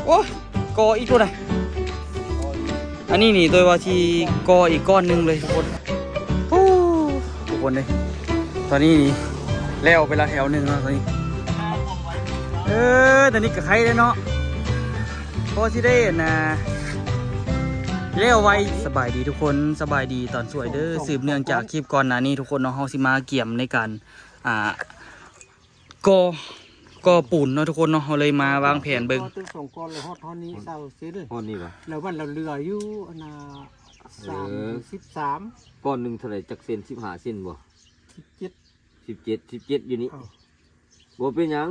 โอ้กออีกตัวไหนอันนี้นี่โดยว่าที่กออีกก้อนหนึ่งเลยทุกคนโอ้ทุกคนเลยตอนนี้นี่แล้วไปละแถวหนึ่งแล้วตอนนี้ตอนนี้กับใครเลยเนาะพอที่ได้นะเลี้ยวไว้สบายดีทุกคนสบายดีตอนสวยเด้อสืบเนื่องจากคลิปก่อนหน้านี้ทุกคนเนาะเฮาสิมาเกี่ยมในการก่อปูนเนาะทุกคนเนาะเฮาเลยมาวางแผนเบิ่งตึ้งส่งก้อนเลยฮอดท่อนนี้เศร้าเสียเลยก้อนนี้ปะแล้ววันเราเรืออยู่13ก้อนหนึ่งเท่าไหร่จักเซน15 เซนบ่17อยู่นี่บ่เป็นหยัง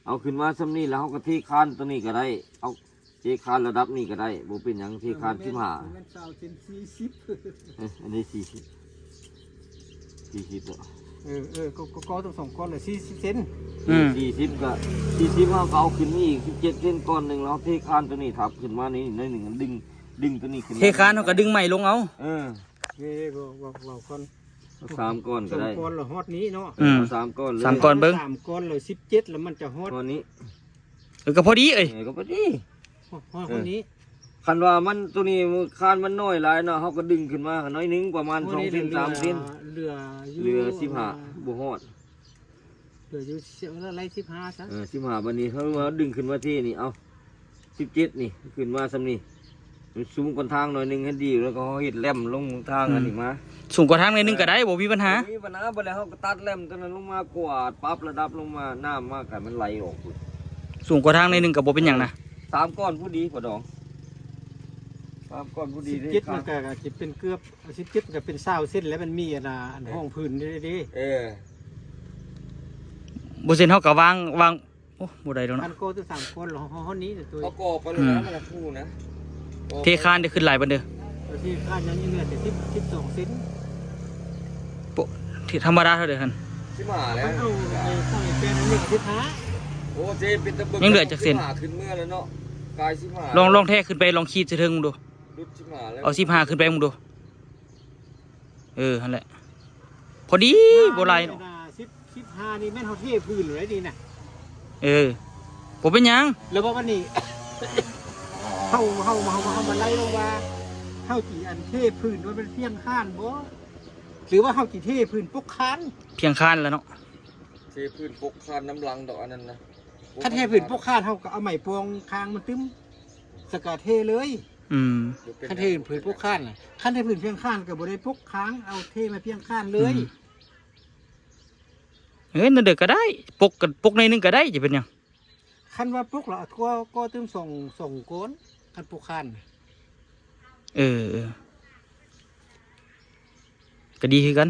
เอาขึ้นมาซ้ำนี่แล้วเขาก็ที่คานตัวนี้ก็ได้เอาที่คานระดับนี้ก็ได้บ่เป็นหยังที่คาน15มัน20 เซน40อันนี้40เหรอก็ต้องส่งก้อนเลย40 เซน40ก็40เขาเอาขึ้นนี่อีก17 เซนก้อนหนึ่งแล้วที่คานตัวนี้ทับขึ้นมานี่หน่อยหนึ่งดึงตัวนี้ขึ้นเทคานเขาก็ดึงใหม่ลงเอาบอกก่อน3 ก้อนก็ได้ก้อนละฮอดนี้เนาะ3 ก้อนเลย3 ก้อนเบิ้ง3 ก้อนเลย17แล้วมันจะฮอดก้อนนี้ก็พอดีก็พอดีฮอดนี้คันว่ามันตัวนี้คานมันน้อยหลายเนาะเขาก็ดึงขึ้นมาน้อยนึงประมาณ2 เซน 3 เซนเรือ15บ่ฮอดเหลืออยู่อะไร15ซะ15บัดนี้เขาว่าดึงขึ้นมาที่นี่เอา17นี่ขึ้นมาซำนี่มันสูงกว่าทางหน่อยนึงให้ดีแล้วก็เฮ็ดแหลมลงทางอันนี้มาสูงกว่าทางหน่อยนึงก็ได้บ่มีปัญหามีปัญหาบ่แล้วเขาก็ตัดแหลมตัวนั้นลงมากวาดปรับระดับลงมาน้ำมาให้มันไหลออกสูงกว่าทางหน่อยนึงก็บ่เป็นหยังนะ3 ก้อนผู้ดีกว่าดอง3 ก้อนผู้ดีเด้17มันก็สิเป็นเกือบ17ก็เป็น20 เซนแล้วมันมีอันห้องพื้นดิบ่เซ็นเฮาก็วางโอ้บ่ได้ดอกเนาะมันโกตัว3 ก้อนห้องนี้ตัวเขาก่อไปเลยนะมันคู่นะเทคานได้ขึ้นหลายปานเด้อที่คานยังเหลือแต่12 เซนธรรมดาเท่าเด้อคั่น15แล้วเอาตั้งเป็น15โอ้เจเป็นตะบึกยังเหลือจักเซนขึ้นเมื่อแล้วเนาะกาย15ลองแทกขึ้นไปลองขีดเถิงมึงดูเอา15ขึ้นไปมึงดูนั่นแหละพอดีบ่หลายเนาะ15นี่แม่นเฮาเทพื้นเลยดีน่ะบ่เป็นหยังแล้วว่าวันนี้เฮามาไล่ลงว่าเฮาสิอันเทพื้นว่าเป็นเพียงข้านบ่หรือว่าเฮาสิเทพื้นปกคานเพียงคานแล้วเนาะเทพื้นปกคานน้ำลังดอกอันนั้นนะถ้าเทพื้นปกคานเฮาก็เอาไม้ปองคางมันตึ้มสกัดเทเลยคันเทพื้นปกคานน่ะคันเทพื้นเพียงข้านก็บ่ได้ปกค้างเอาเทมาเพียงข้านเลยนั่นเด้อก็ได้ปกในนึงก็ได้จะเป็นหยังคันว่าปกแล้วก็ตึ้มส่งโกนคันปกคานก็ดีคือกัน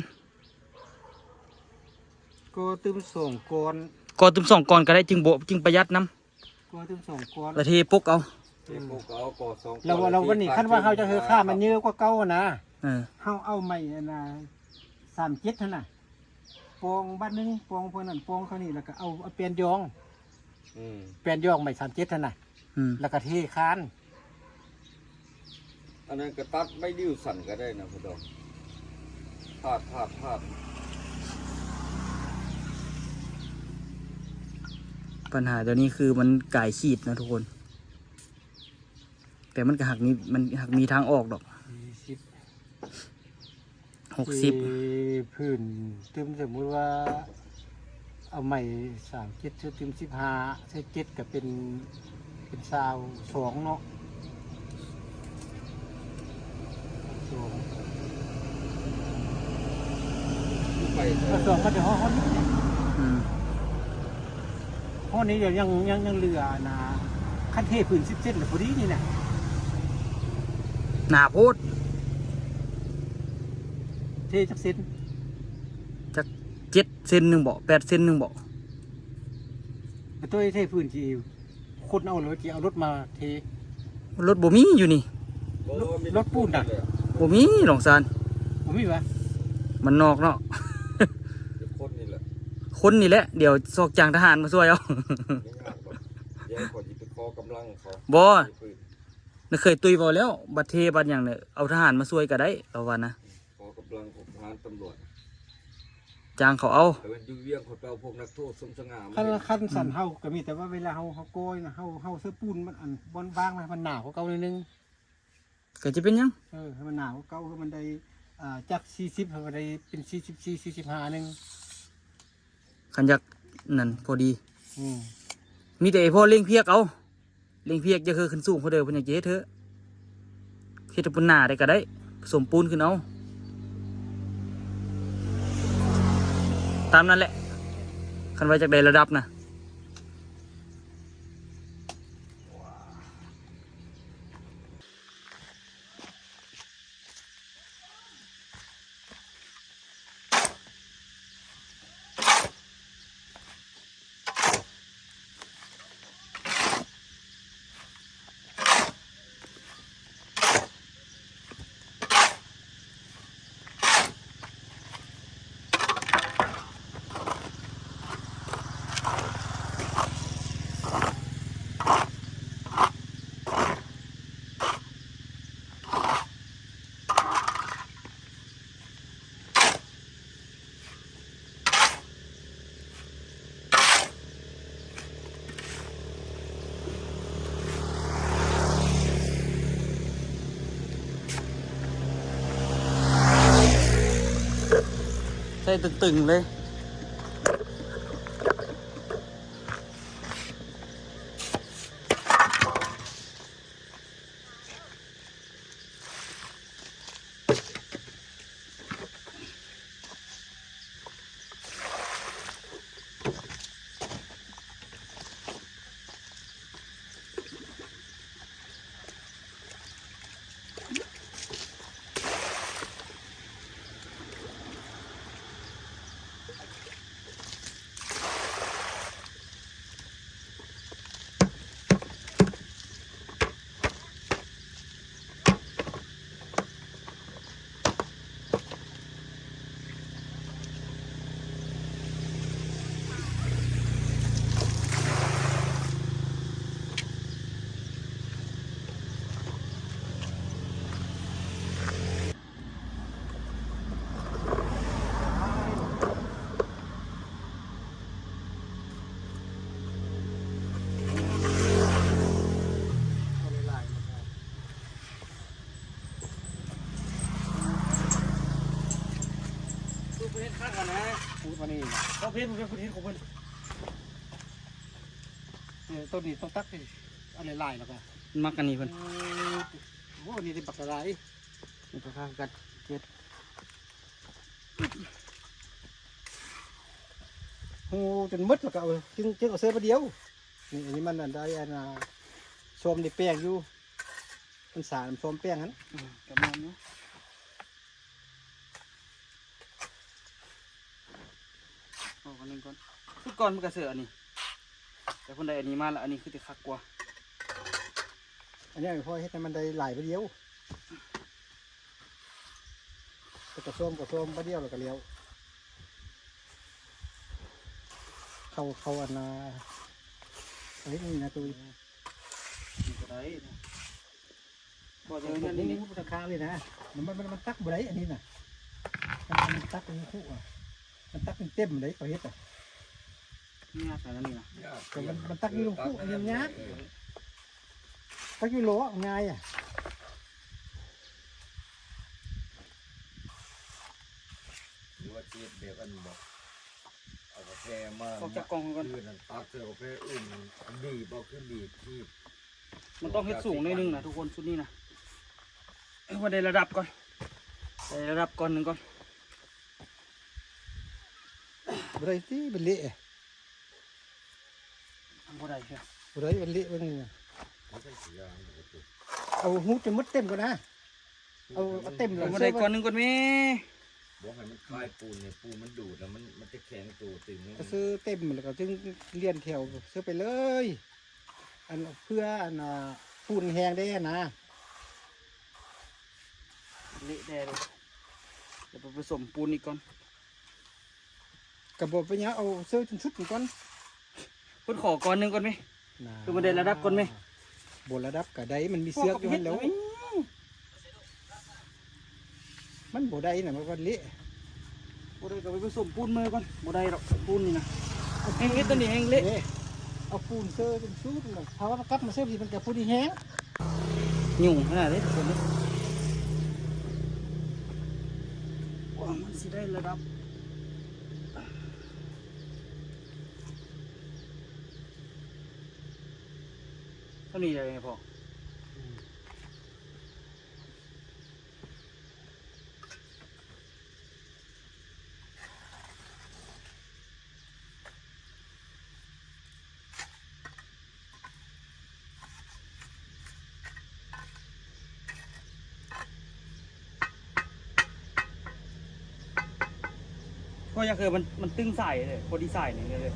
ก็ตึ้มส่งโกนก็ตึ้ม2 ก้อนก็ได้จึงประหยัดน้ำก็ตึ้ม2 ก้อนแล้วเทปกเอาก่อ2เราวันนี้คันว่าเขาจะเฮอค่ามันเยอะกว่าเก่านะเขาเอาไม้37นั่นน่ะปองบ้านนึงปองพวกนั้นปองเขานี่แล้วก็เอาเปลี่ยนยองไม้37นั่นน่ะแล้วก็เทคานอันนั้นก็ตัดไม่ดิ้วสั่นก็ได้นะพี่ดอกพาดปัญหาตัวนี้คือมันก่ายขีดนะทุกคนแต่มันก็หักมีทางออกดอก60พื้นตึมสมมุติว่าเอาไม้37ตึม15ใช้7ก็เป็น22เนาะไป2ก็จะห้องนี้เดี๋ยวยังเหลือนะคันเทพื้น17หรือพอดีนี่น่ะหน้าโพดเทจักเซนจัก7 เซนนึงบ่8 เซนนึงบ่ตัวเทพื้นที่คนเอาเลยที่เอารถมาเทรถบ่มีอยู่นี่รถปูนน่ะบ่มีหลงซานบ่มีวะมันนอกเนาะคนนี่แหละเดี๋ยวซอกจางทหารมาช่วยเอาบ่น่ะเคยตุยบ่แล้วบัดเทบัดหยังเนี่ยเอาทหารมาช่วยก็ได้เราว่านะขอกำลังของทหารตำรวจ จ้างเขาเอา แต่เป็นอยู่เวียงคนเปล่าพวกนักโทษสมสง่า คันสั่นเฮาก็มีแต่ว่าเวลาเฮาโกยนะเฮาเสื้อปูนมันอันบอนบางนะมันหนาวกว่าเก่านิดนึง ก็จะเป็นหยัง ให้มันหนาวกว่าเก่าให้มันได้จาก40ให้มันได้เป็น44 45นึง ขันอยากนั่นพอดี อืม มีแต่ไอ้พ่อเลี้ยงเพียกเอาเลี้ยงเพียกจะคือขึ้นสูงเขาเดิมเพิ่นอยากจะเฮ็ดเถอะเฮ็ดให้ปุ่นหน้าได้ก็ได้ผสมปูนขึ้นเอาตามนั้นแหละคันไว้จากใดระดับนะใส่ตึงๆเลยเฮ็ดคักนะ พูดมานี่ เขาเฮ็ดของเพิ่นของเพิ่น ต้นนี้ต้องตักนี่อันหลายๆแล้วก็ มักอันนี้เพิ่น โอ้นี่ได้ปักหลาย นี่ก็คักกันเฮ็ด หูจนหมดแล้วก็เอาจึงเอาเสื้อมาเดียวนี่อันนี้มันอันได้อันส้มได้แป้งอยู่มันสารส้มแป้งนั้น ประมาณนี้เอาอันนึงก่อนทุกก่อนมันก็เสืออันนี้แต่คนใดอันนี้มาแล้วอันนี้คือจะคักกว่า อันนี้พ่อเฮ็ดให้มันได้หลายไปเดียวก็ส้มไปเดียวแล้วก็เลี้ยวเข้าอันเฮ้ยนี่นะตัว นี่ก็ได้นะบ่ เอ จะ อ เฮ็ด นี่ นี่ ราคาเลยนะมันตักบ่ได้อันนี้น่ะมันตักเป็นคู่อ่ะมันตักเป็นเต็มเลยเขาเฮ็ดอ่ะ นี่ยากแต่นั่นนี่นะ แต่มันตักอยู่ลงคู่อันนี้ยากตักอยู่โหลง่ายอ่ะ หรือว่าเจ็บแบบอันบอกเอากาแฟมา ออกจากกล่องก่อน คือนั่นตักเสือกาแฟอุ่นบีบเอาขึ้นบีบที่ มันต้องเฮ็ดสูงหน่อยนึงนะทุกคนชุดนี้นะเอาว่าได้ระดับก่อนได้ระดับก่อนหนึ่งก่อน บ่ได้ที่เป็นเละ บ่ได้เชียว บ่ได้เป็นเละเป็นนี่ มันเป็นสียางปกติ เอาหูจนมดเต็มก่อนนะเอาเต็มเล เอา ย บ่ได้ก่อนหนึ่งก่อนแม่ บอกให้มันคลายปูนเนี่ยปูนมันดูดแล้วมันจะแข็งตัวตึง ก็ซื้อเต็มแล้วก็จึงเลียนแถวซื้อไปเลยอันเพื่ออันปูนแห้งได้นะ เละแด่เลยเดี๋ยวไปผสมปูนอีกก่อน กระบอกไปเนี้ยเอาเสื้อชุดก่อน เพิ่นขอก่อนหนึ่งก่อนไหม คือมันได้ระดับก่อนไหม บนระดับกระไดมันมีเสื้ออยู่ให้แล้วมันบ่ได้น่ะมันก็เละ บ่ได้ก็ไปผสมปูนมือก่อนบ่ได้หรอกปูนนี่นะแห้งเฮ็ดตัวนี้แห้งเละ เอาปูนเซอร์เป็นชุดเลยเพราะว่ากลับมาเซอร์ที่มันกับปูนที่แห้ง ยุ่งขนาดนี้ทุกคนนี่ว่ามันสิได้ระดับเท่านี้ได้ไงพ่อก็ยังคือมันตึงใส่เลยพอดีใส่เนี่ยเลย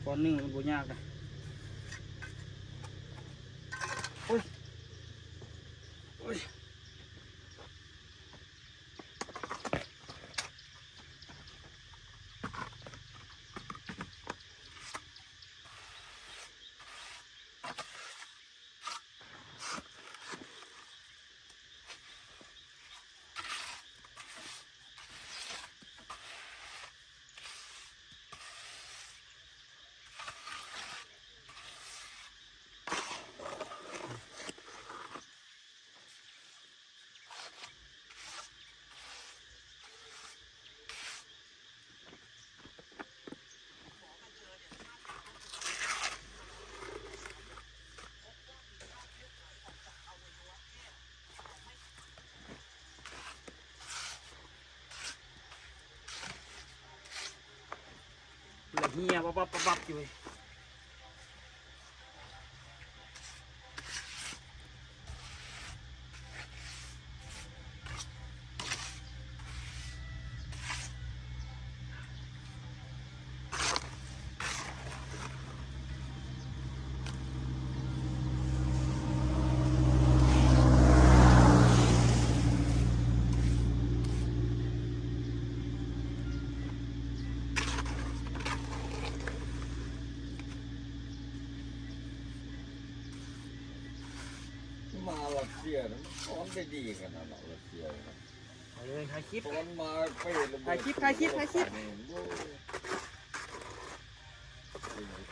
ก้อนหนึ่งมันบ่ยากนะโอ้ยโอ้ยละเฮียปั๊บอยู่เว้ยมารัสเซียนะซ้อนได้ดีขนาดนั้นรัสเซียนะ เอาเลยถ่ายคลิป ซ้อนมาไประเบิด ถ่ายคลิป โอ้ยจ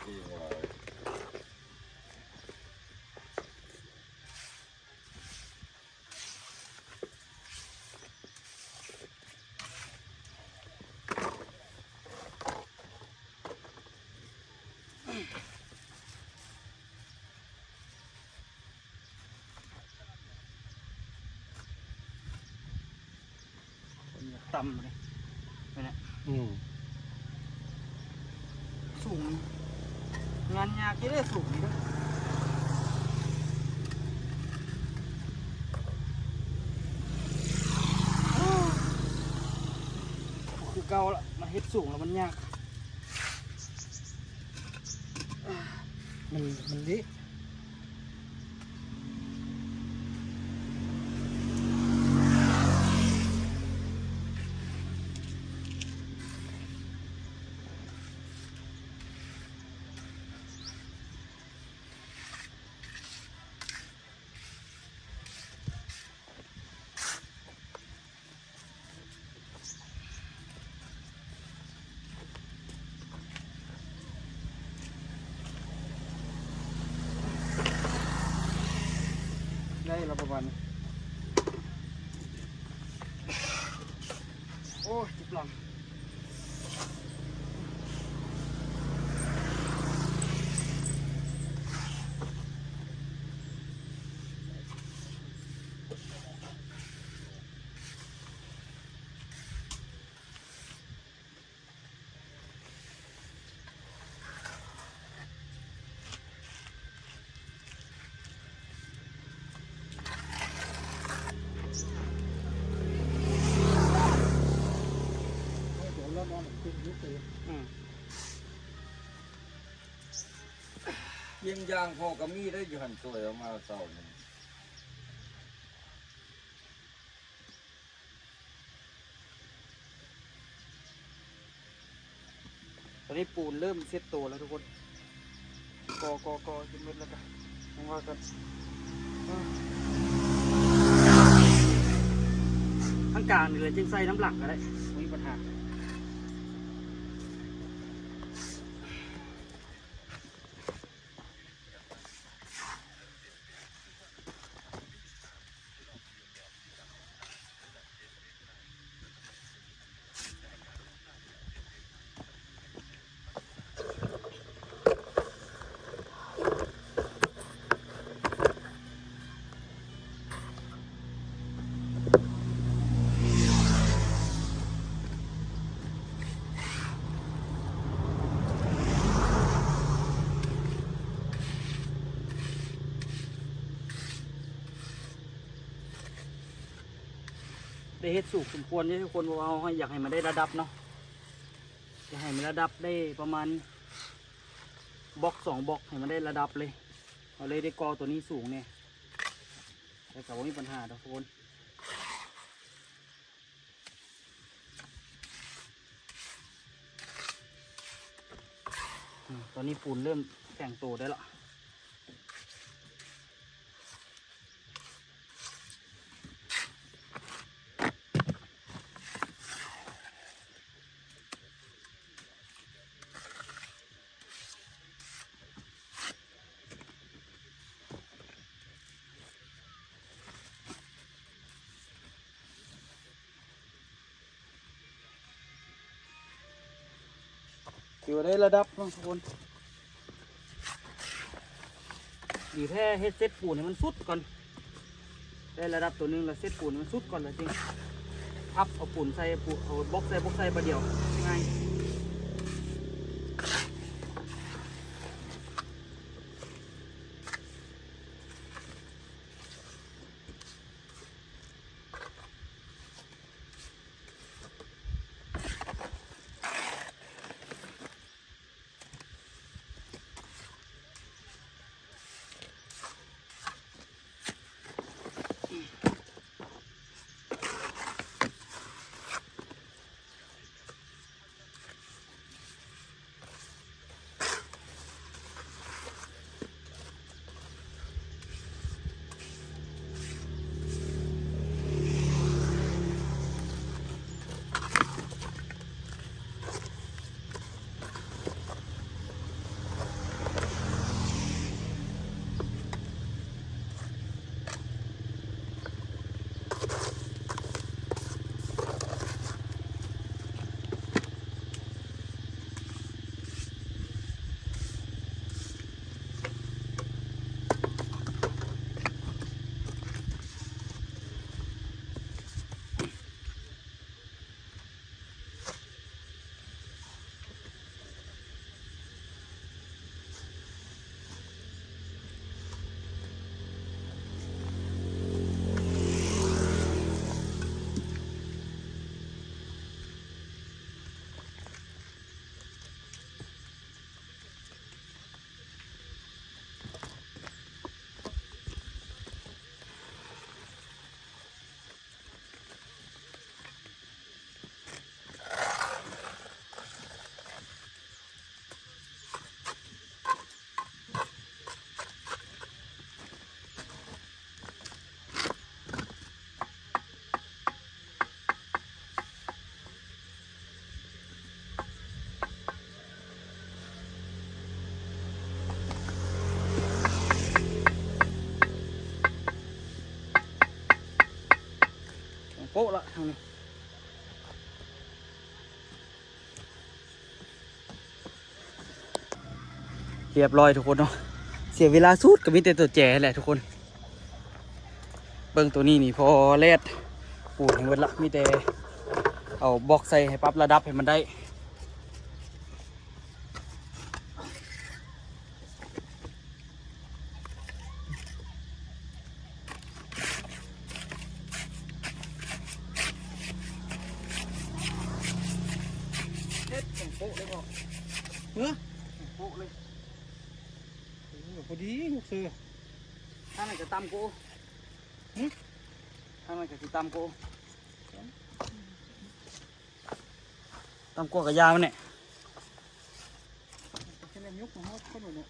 ริงๆเลย ต่ำเลยไปนะ อืม สูงงานยากที่ได้สูงนี่ด้วยคือเก่าละมาเฮ็ดสูงแล้วมันยาก มันเละ ได้แล้วประมาณนี้โอ้ยจิบหลังเดี๋ยวเรานอนตึงยุบไป เยี่ยมยางพอก็มีได้อยู่หันตัวเอามาเศร้านี่ เ อนนี้ปูนเริ่มเซ็ตตัวแล้วทุกคนกอขึ้นมืดแล้วกันมองว่ากันข้างกลางนี่เลยจึงใส่น้ำหลักก็ได้ไม่มีปัญหาได้เฮ็ดสูงสมควรที่ทุกคนบอกว่าเราอยากให้มันได้ระดับเนาะอยากให้มันระดับได้ประมาณบล็อก2 บล็อกให้มันได้ระดับเลยเราเลยได้กอตัวนี้สูงเนี่ยแต่ก็ไม่มีปัญหาทุกคนตอนนี้ปูนเริ่มแต่งตัวได้ละอยู่ได้ระดับทุกคนอยู่แค่เฮ็ดเซตปูนให้มันสุดก่อนได้ระดับตัวนึงแล้วเซตปูนให้มันสุดก่อนแล้วจริงพับเอาปูนใส่เอาบล็อกใส่ประเดี๋ยวง่ายโป๊ะละทางนี้เรียบร้อยทุกคนเนาะเสียเวลาสุดก็มีแต่ตัวแจ๋แหละทุกคนเบิ้งตัวนี้นี่พอแลดปูนให้หมดละมีแต่เอาบล็อกใส่ให้ปรับระดับให้มันได้โป๊ะเลยพ่อโป๊ะเลยพอดีลูกเสือถ้าไหนจะตำกูถ้าไหนจะตำกูตำกูกับยามันเนี่ย เนี่ยยกของเขาคนเนี่ย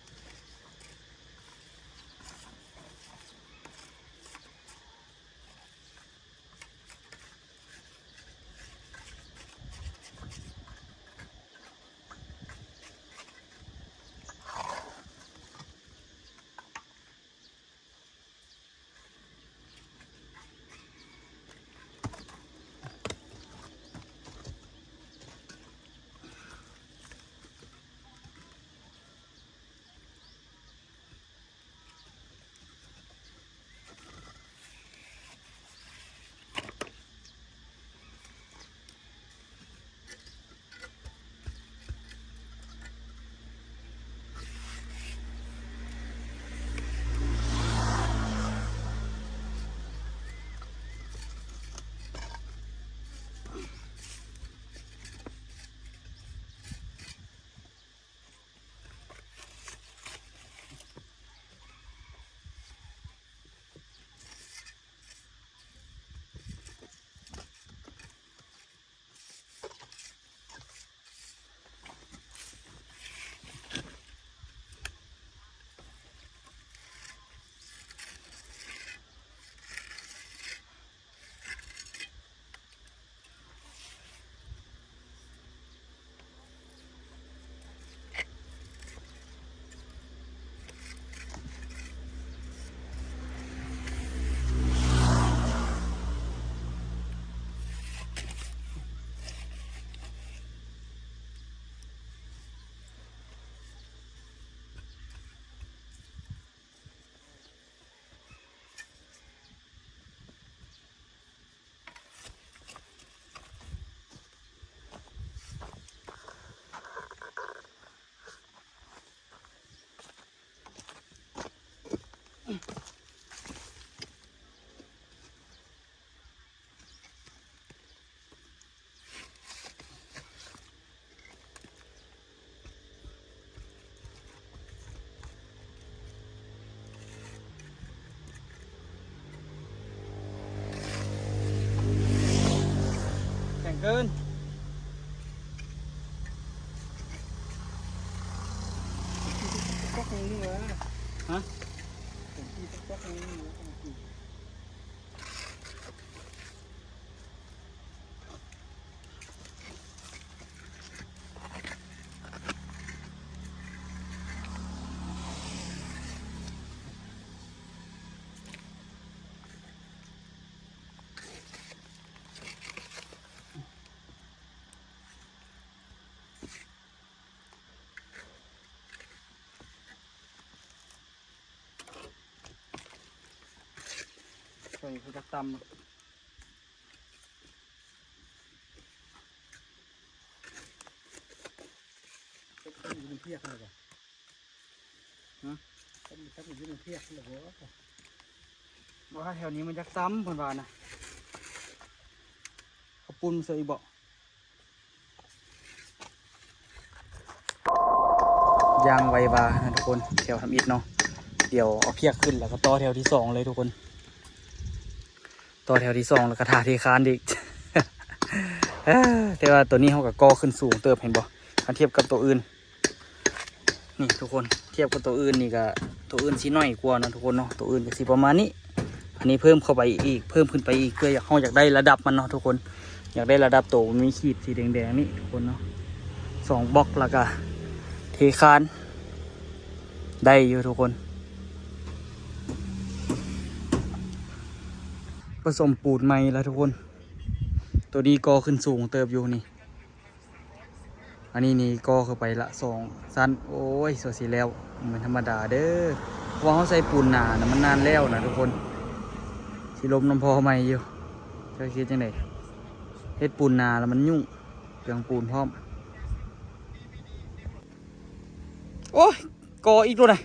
แข็งเกินฮะใส่ไปจักตำยืนเพียกเลยป่ะฮะถ้ามันยืนเพียกเลยโว้ว่าแถวนี้มันจักซ้ำเพิ่นว่านะขอบปุ่นเสยบอกยางไวบานะทุกคนแถวทำอิฐเนาะเดี๋ยวเอาเพียกขึ้นแล้วก็ต่อแถวที่2เลยทุกคนต่อแถวที่2แล้วก็ทาเทคานอีก แต่ว่าตัวนี้เขากับกอขึ้นสูงเติบเห็นบ่ถ้าเทียบกับตัวอื่นนี่ทุกคนเทียบกับตัวอื่นนี่ก็ตัวอื่นสีน้อยกว่านะทุกคนเนาะตัวอื่นก็สีประมาณนี้อันนี้เพิ่มเข้าไปอีกเพิ่มขึ้นไปอีกเพื่อเขาอยากได้ระดับมันเนาะทุกคนอยากได้ระดับโตมันมีขีดสีแดงๆนี่ทุกคนเนาะ2บล็อกแล้วก็เทคานได้อยู่ทุกคนผสมปูนใหม่แล้วทุกคนตัวนี้กอขึ้นสูงเติบอยู่นี่อันนี้นี่กอเข้าไปละ2สั้นโอ้ยสวยสีแล้วเหมือนธรรมดาเด้อเพราะเขาใส่ปูนหนานะมันนานแล้วนะทุกคนสีลมน้ำพอใหม่อยู่จะคิดจังไงเฮ็ดปูนหนาแล้วมันยุ่งเปลืองปูนพร้อมโอ้ยกออีกตัวไหน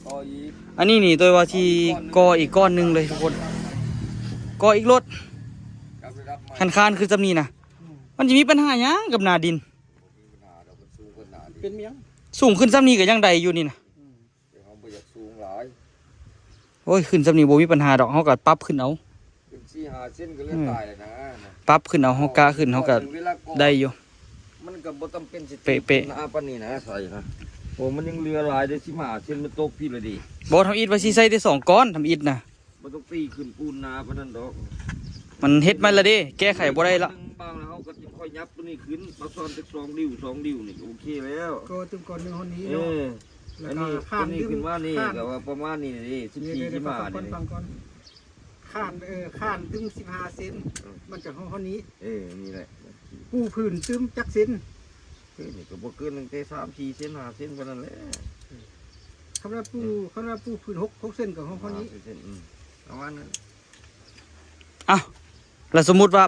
ก็อีก อันนี้นี่ตัวว่าที่กออีกก้อนหนึ่งเลยทุกคนกออีกรถ กับระดับใหม่ คันคานคือจำนี้นะมันจะมีปัญหาหยังกับหนาดิน มีปัญหาเรามันสูงขนาดนี้ เป็นเมียง สูงขึ้นจำนี้กับยังใดอยู่นี่นะ เดี๋ยวเขาไม่อยากสูงหลาย โอ้ยขึ้นจำนี้โบมีปัญหาดอกเขาก็ปรับขึ้นเอา เป็น4-5 เส้นก็เลือดตายเลยนะ ปรับขึ้นเอาเขากล้าขึ้นเขาก็ได้อยู่ มันก็บ่จำเป็นสิ เป๊ะๆ หน้าปานนี้นะใส่นะ โอ้มันยังเรือหลายได้15เส้นมันตกพี่เลยดิ บ่ทำอิฐว่าสิใส่ได้2ก้อนทำอิฐน่ะ มันต้องตีขึ้นปูนนาปานนั้นดอก มันเฮ็ดมาและเด้แก้ไขบ่ได้ละ บางแล้วเขาก็จะค่อยยับตัวนี้ขึ้นมาซ้อนจาก2 ดิ้วนี่โอเคแล้ว ก็ตึงก่อนหนึงคนนี้ เอ เนาะ ออันนี้ตัวนี้ขึ้นมานี่ก็ว่าประมาณนี้นี่14 15 ฟั นี่ งก่อนข้านตึ้ม15 เซนมันจะห้องนี้ นี่แหละ ปูพื้นตึ้มจักเซน นี่ก็บ่เกินตั้งแต่3-4 เส้น5 เส้นปานนั้นแหละ คำว่าปูพื้น6 เซนกับห้องนี้ เส้นประมาณนั้น อ้าวแล้วสมมุติว่า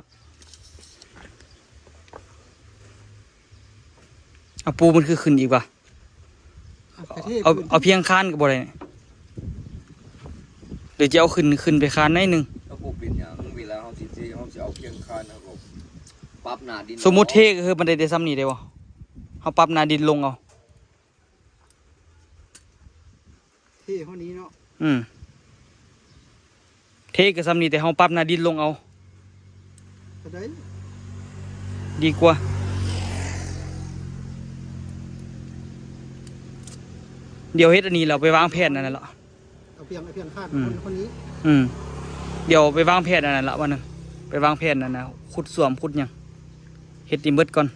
เอาปูมันคือขึ้นอีกว่ะ ประเทศ เอาเพียงคานก็บ่ได้นี่หรือจะเอาขึ้นไปคานหน่อยหนึง แล้วบ่เป็นหยังเวลาเฮาสิเอาเพียงคานเฮาก็ปรับหน้าดิน สมมุติเทก็คือมันได้ซ้ำนี่ได้บ่เฮาปรับหน้าดินลงเอา ที่ห้องนี้เนาะ เทก็ซ้ำนี่แต่เฮาปรับหน้าดินลงเอา ก็ได้ ดีกว่าเดี๋ยวเฮ็ดอันนี้เราไปวางแผนนั่นน่ะละ เอาเพียงข้านคนนี้ เดี๋ยวไปวางแผนอันนั้นละวันนึงไปวางแผนอันนั้นขุดสวมขุดหยังเฮ็ดนี่เบิดก่อน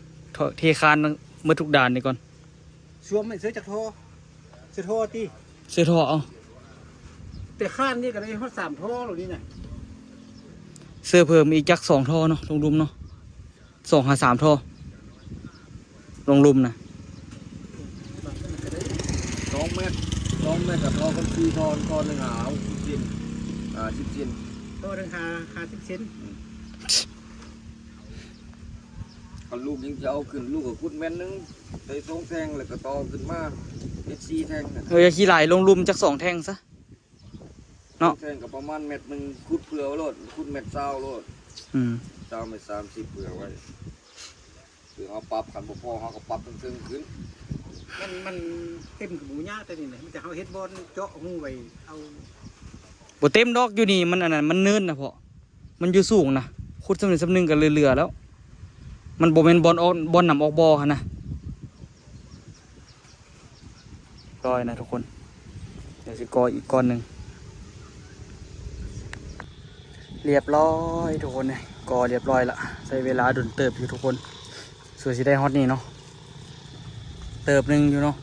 เทคานเบิดทุกด่านนี่ก่อน สวมไม่เสื้อจากท่อเสื้อท่อตี เสื้อท่อเอา แต่ข้านนี่ก็ได้เพราะ3 ท่อหรอนี่น่ะ เสื้อเพิ่มอีกจัก2ท่อเนาะลงรุมเนาะ2 หา 3ท่อลงรุมนะ 2 เมตรกับพอคนตีทอนก่อนนึงหา10 เซน10 เซน ท่อราคา10 เซน เอาลูกยังจะเอาขึ้นลูกกับคุดแม่นนึงได้2 แท่งแล้วก็ต่อขึ้นมาเป็น4 แท่งน่ะ อย่าขี้ไหลลงรุมจัก2 แท่งซะ เนาะ แท่งก็ประมาณเม็ดนึงคุดเผื่อไว้โลดคุดเม็ด20โลด20เม็ด30เผื่อไว้คือเอาปรับคันบ่พอเฮาก็ปรับตึงๆขึ้น มันเต็มกับหมูย่าแต่นี่นะมันจะเอาเฮ็ดบอลเจาะหูไว้เอา บ่เต็มดอกอยู่นี่มันอันนั้นมันเนินนะพ่อมันอยู่สูงนะขุดสำเร็จสำนึงกันเรือๆแล้ว มันบ่แม่นบอลนำออกบ่อหั่นนะร้อยนะทุกคนเดี๋ยวสิกออีกก้อนหนึงเรียบร้อยทุกคนเลยกอเรียบร้อยละใช้เวลาดุนเติบอยู่ทุกคนส่วนสิได้ฮอตนี่เนาะเติบหนึงอยู่เนาะ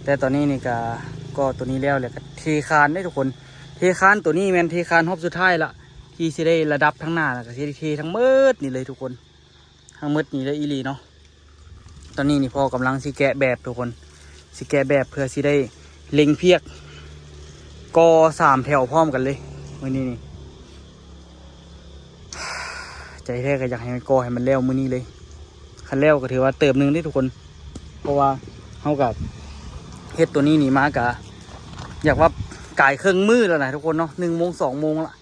แต่ตอนนี้นี่ก็ตัวนี้แล้วแหละก็เทคานได้ทุกคนเทคานตัวนี้แมนเทคานฮอบสุดท้ายละที่สิได้ระดับทั้งหน้าแล้วก็สิได้เททั้งมืดนี่เลยทุกคนทั้งมืดนี่เลยอีหลีเนาะตอนนี้นี่พ่อกำลังสิแกะแบบทุกคนสิแกะแบบเพื่อสิได้เล็งเพียกกอ3 แถวพร้อมกันเลยมื้อนี้นี่ใจแท้ก็อยากให้มันกอให้มันแล้วมื้อนี้เลยคันแล้วก็ถือว่าเติบหนึงได้ทุกคนเพราะว่าเฮากับเฮ็ดตัวนี้นี่มากะอยากว่ากายเครื่องมือแล้วนะทุกคนเนาะ1 โมง 2 โมงละ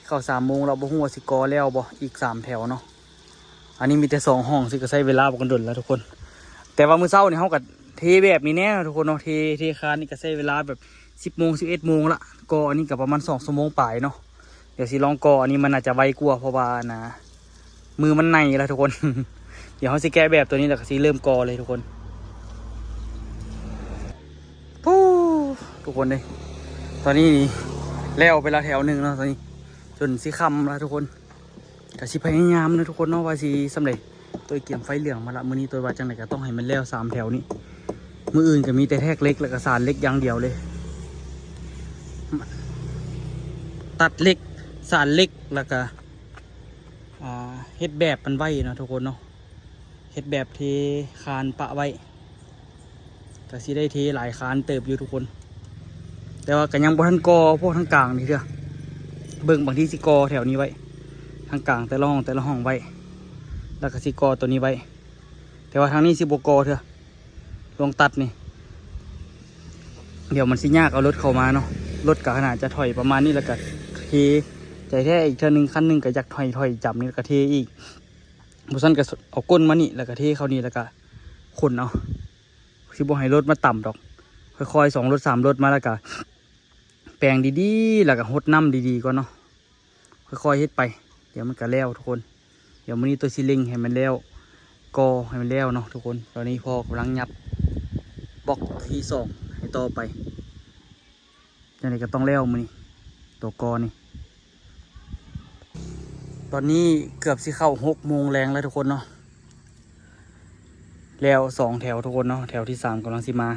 เข้า3 โมงเราบ่ฮู้ว่าสิกอแล้วบ่อีก3 แถวเนาะอันนี้มีแต่2 ห้องสิก็ใช้เวลาบ่กันดนแล้วทุกคนแต่ว่ามื้อเช้านี่เฮาก็เทแบบนี้แน่ทุกคนเนาะเทคานนี่ก็ใช้เวลาแบบ10 โมง 11 โมงละกออันนี้ก็ประมาณ2 ชั่วโมงปลายเนาะเดี๋ยวสิลองกออันนี้มันอาจจะไวกว่าเพราะว่านะมือมันในแล้วทุกคน เดี๋ยวเฮาสิแก้แบบตัวนี้แล้วก็สิเริ่มกอเลยทุกคนปู้ทุกคนเลยตอนนี้นี่แล้วไปละแถวหนึ่งแล้วตอนนี้จนสิค่ำแล้วทุกคนแต่สิพยายามนะทุกคนเนาะว่าสิสำเร็จตัวเกี่ยมไฟเหลืองมาละมื้อนี้ตัวว่าจังไหนก็ต้องให้มันแล้ว3 แถวนี้มื้ออื่นก็มีแต่แทกเล็กแล้วก็สานเล็กอย่างเดียวเลยตัดเล็กสานเล็กแล้วก็เฮ็ดแบบมันไว้เนาะทุกคนเนาะเฮ็ดแบบเทคานปะไว้ก็สิได้เทหลายคานเติบอยู่ทุกคนแต่ว่าก็ยังบ่ทันกอพวกทางกลางนี่เด้อเบิ่งบางทีสิกอแถวนี้ไว้ทางกลางแต่ละห้องไว้แล้วก็สิกอตัวนี้ไว้แต่ว่าทางนี้สิบ่กอเด้อลงตัดนี่เดี๋ยวมันสิยากเอารถเข้ามาเนาะรถก็ขนาดจะถอยประมาณนี้แล้วก็เทใจแท้อีกเท่านึงคันนึงก็อยากถอยจับนี่แล้วก็เทอีกบ่ซั่นก็เอาก้นมานี่แล้วก็เทเข้านี่แล้วก็ขนเอาสิบ่ให้รถมาต่ำดอกค่อยๆ2 รถ 3 รถมาแล้วก็แปลงดีๆแล้วก็หดน้ำดีๆก่อนเนาะค่อยๆเฮ็ดไปเดี๋ยวมันก็แล้วทุกคนเดี๋ยวมื้อนี้ตัวสิเล็งให้มันแล้วกอให้มันแล้วเนาะทุกคนตอนนี้พ่อกำลังยับ บล็อกที่สองให้ต่อไปยังไงก็ต้องแล้วมือนี่ตัวกอนี่ตอนนี้เกือบสิเข้า6 โมงแรงแล้วทุกคนเนาะแล้ว2 แถวทุกคนเนาะแถวที่3กำลังสิมา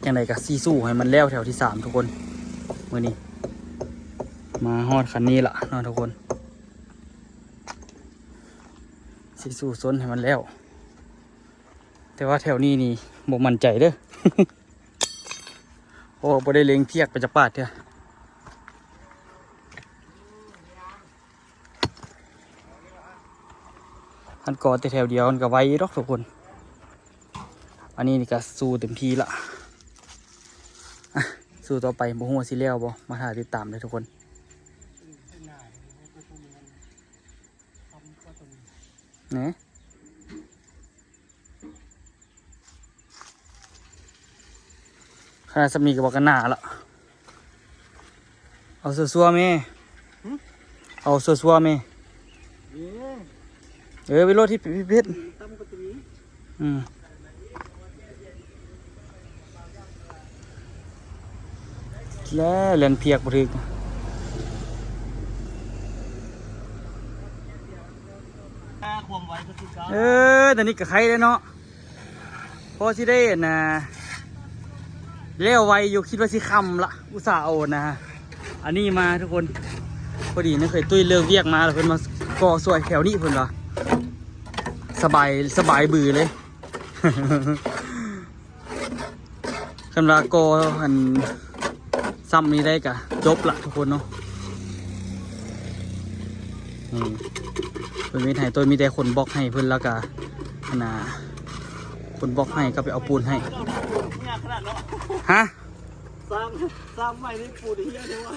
ยังไงก็สู้ให้มันแล้วแถวที่3ทุกคนมือนี้มาฮอดคันนี้ละเนาะทุกคนสู้ซนให้มันแล้วแต่ว่าแถวนี้นี่บ่มั่นใจเด้อ โอ้บ่ได้เล็งเทียกไปจะปาดเถอะอันก่อแต่แถวเดียวมันก็ไว้ดอกทุกคนอันนี้นี่ก็สู้เต็มที่ละสู้ต่อไปบ่ฮู้ว่าสิแล้วบ่มาถ่ายติดตามเลยทุกคนเนี่ยขนาดสมีกับบอกกันหนาละเอาซัวๆแม่เอาซัวๆแม่ไปรถที่พิพิธแล้วเรียนเพียกบ่ถึกแต่นี่กับใครเลยเนาะพอสิได้นะเลี้ยวไวอยู่คิดว่าสิคำละอุตส่าห์โอนนะอันนี้มาทุกคนพอดีนี่เคยตุ้ยเลิกเรียกมาแล้วเพิ่นมาก่อสวยแถวนี้เพิ่นว่าสบายบือเลย คันว่าก่อหันซ้ำนี้ได้กะจบละทุกคนเนาะเพิ่นมีให้ตัวมีแต่คนบล็อกให้เพิ่นแล้วกะนะคนบล็อกให้ก็ไปเอาปูนให้ฮะซ้ำใหม่นี่ปูนเฮียเลยวะ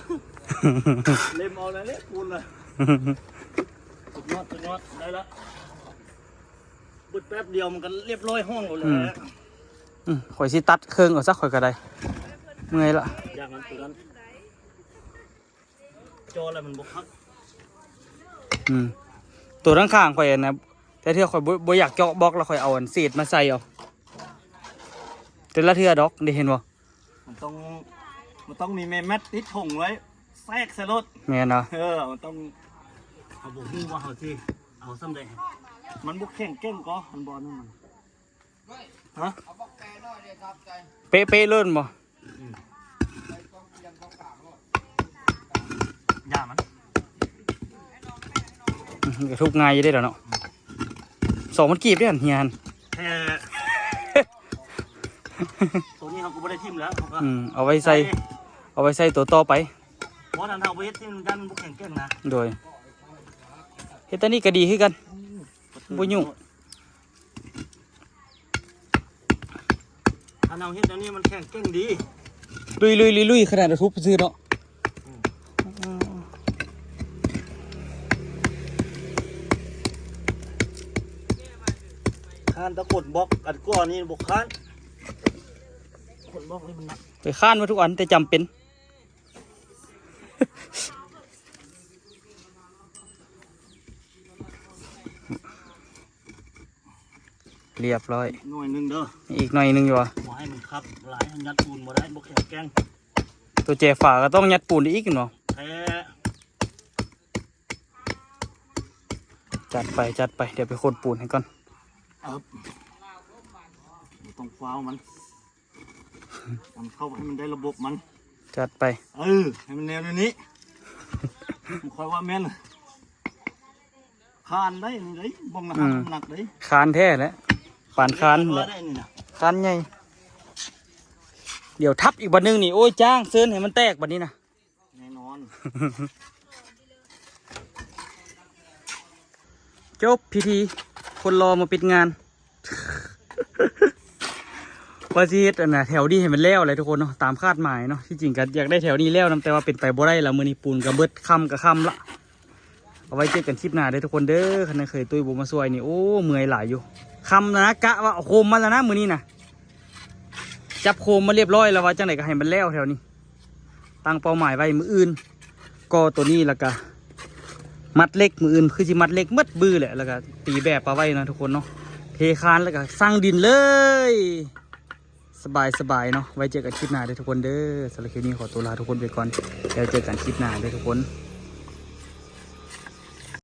เล็มเอาแล้วเนี่ยปูนเลยสุดยอดได้แล้วบุดแป๊บเดียวมันก็เรียบร้อยห้องหมดเลยข่อยสิตัดเครื่องเอาสักข่อยก็ได้เมื่อยละอย่างนั้นตัวนั้นจออะไรมันบกคักตัวข้างๆข่อยนะแต่เทื่อข่อยบ่อยากเจาะบล็อกแล้วข่อยเอาอันเศษมาใส่เอาแต่ละเทื่อดอกได้เห็นบ่มันต้องมีแมทติดถุงไว้แทรกใส่รถแม่นเนาะมันต้องเอาบุกหูว่าเขาที่เอาซ้ำเลยมันบุกแข่งเก่งก็มันบอลนั่นมันฮะเป๊ะเลิ่นบ่ยามันกระทุกง่ายยังได้แล้วเนาะ2 มันกีบได้หันเฮียนตัวนี้เขาก็ไม่ได้ทิ่มแล้วเอาไว้ใส่ตัวต่อไปเพราะนั้นเอาไว้ทิ่มกันบุกแข่งเก่งนะโดยเฮ็ดตอนนี้ก็ดีขึ้นกันบ่ยุ่งถ้าเอาเฮ็ดตอนนี้มันแข่งเก่งดีลุยขนาดทุบซื้อเนาะคานตะกดบล็อกอันก้อนนี่บกคานกดบล็อกนี่มันหนักไปข้านมาทุกอันแต่จำเป็นเรียบร้อยหน่วยหนึ่งเด้ออีกหน่อยหนึ่งอยู่วะบ่ให้มันครับหลายยัดปูนบ่ได้บกแข็งแกงตัวเจฝาก็ต้องยัดปูนอีกเนาะจัดไปเดี๋ยวไปโคนปูนให้ก่อนต้องฟ้าวมันเข้าให้มันได้ระบบมันจัดไปให้มันแนวนี้ผมคอยว่าแม่นคานได้นี่เลยบ่งนะครับหนักเลยคานแท้แล้วปานคานเลยคานใหญ่เดี๋ยวทับอีกบันนึงนี่โอ้ยจ้างเซิร์นให้มันแตกบันนี้นะแน่นอนจบพิธีคนรอมาปิดงานว่าสิเฮ็ดนะแถวนี้ให้มันแล้วอะไรทุกคนเนาะตามคาดหมายเนาะที่จริงก็อยากได้แถวนี้แล้วนะแต่ว่าเป็นไปบ่ได้แล้วมือนี้ปูนกับเบิดค่ำกับค่ำละเอาไว้เจอกันคลิปหน้าได้ทุกคนเด้อคันเคยตุ้ยบุมาซวยนี่โอ้เมื่อยหลายอยู่คำนะกะว่าโคมมาแล้วนะมือนี้นะจับโคมมาเรียบร้อยแล้วว่าจังไหนก็ให้มันแล้วแถวนี้ตั้งเป้าหมายไว้มืออื่นก็ตัวนี้แล้วก็มัดเล็กมืออื่นคือสิมัดเล็กมัดบื้อแหละแล้วก็ตีแบบเอาไว้นะทุกคนเนาะเทคานแล้วก็สร้างดินเลย สบายเนาะไว้เจอกันคลิปหน้าเด้อทุกคนเด้อสำหรับคลิปนี้ขอตัวลาทุกคนไปก่อนแล้วเจอกันคลิปหน้าเด้อทุกคน